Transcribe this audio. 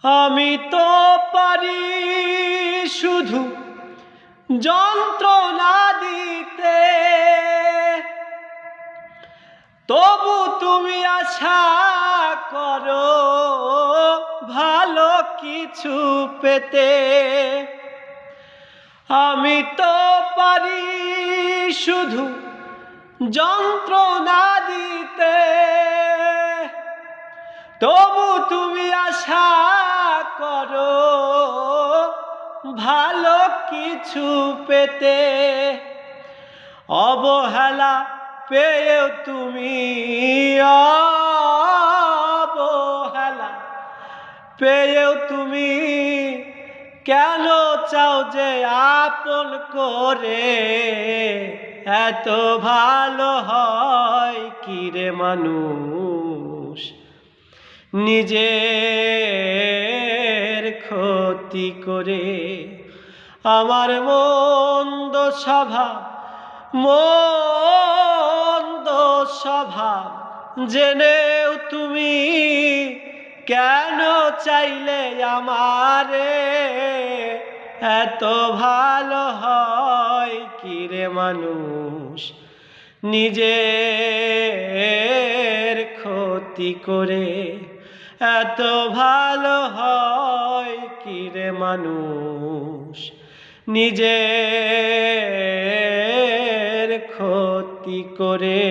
আমি তো পারি শুধু যন্ত্রণা দিতে, তবু তুমি আশা করো ভালো কিছু পেতে। আমি তো পারি শুধু যন্ত্রণা দিতে, তবু তুমি আশা করো ভালো কিছু পেতে। অবহেলা পেয়েও তুমি অবহেলা পেয়েও তুমি কেন চাও যে আপন করে? এত ভালো হয় কি রে মানুষ, নিজের ক্ষতি করে? আমার মন্দ স্বভাব জেনেও তুমি কেন চাইলে আমারে? এত ভালো হয় কি রে মানুষ, নিজের ক্ষতি করে? এত ভালো হয় কি রে মানুষ, নিজের ক্ষতি করে?